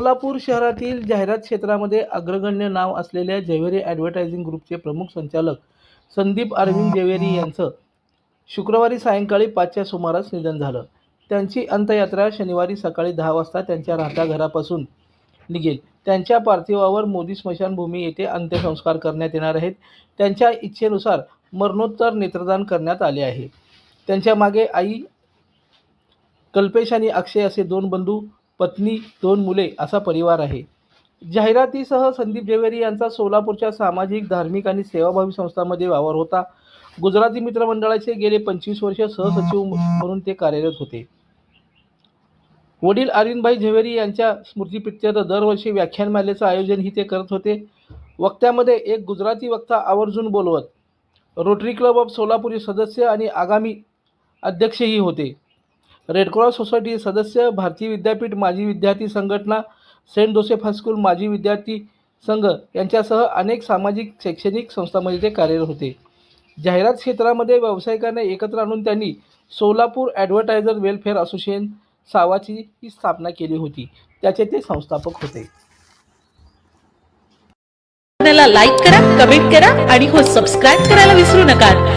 सोलापूर शहरातील जाहिरात क्षेत्रामध्ये अग्रगण्य नाव असलेल्या जव्हेरी ॲडव्हर्टायझिंग ग्रुपचे प्रमुख संचालक संदीप अरविंद जव्हेरी यांचं शुक्रवारी सायंकाळी 5च्या सुमारास निधन झालं. त्यांची अंत्ययात्रा शनिवारी सकाळी 10 वाजता त्यांच्या राहत्या घरापासून निघेल. त्यांच्या पार्थिवावर मोदी स्मशानभूमी येथे अंत्यसंस्कार करण्यात येणार आहेत. त्यांच्या इच्छेनुसार मरणोत्तर नेत्रदान करण्यात आले आहे. त्यांच्या मागे आई कल्पेश आणि अक्षय असे 2 बंधू, पत्नी, 2 मुले असा परिवार आहे. जाहिरातीसह संदीप जव्हेरी यांचा सोलापूरच्या सामाजिक, धार्मिक आणि सेवाभावी संस्थांमध्ये वावर होता. गुजराती मित्र मंडळाचे गेले 25 वर्ष सहसचिव म्हणून ते कार्यरत होते. वडील अरविंदभाई जव्हेरी यांच्या स्मृतिप्रित्यर्थ दरवर्षी व्याख्यानमालेचं आयोजनही ते करत होते. वक्त्यामध्ये एक गुजराती वक्ता आवर्जून बोलवत. रोटरी क्लब ऑफ सोलापूरचे सदस्य आणि आगामी अध्यक्षही होते. रेडक्रॉस सोसायटी सदस्य, भारतीय विद्यापीठ माजी विद्यार्थी संघटना, सेंट जोसेफ हायस्कूल माजी विद्यार्थी संघ यांच्यासह अनेक सामाजिक शैक्षणिक संस्थांमध्ये ते कार्यरत होते. जाहिरात क्षेत्रामध्ये व्यावसायिकांना एकत्र आणून त्यांनी सोलापूर ॲडव्हर्टायझर वेलफेअर असोसिएशन सावाची स्थापना केली होती. त्याचे ते संस्थापक होते. लाईक करा, कमेंट करा आणि सबस्क्राईब करायला विसरू नका.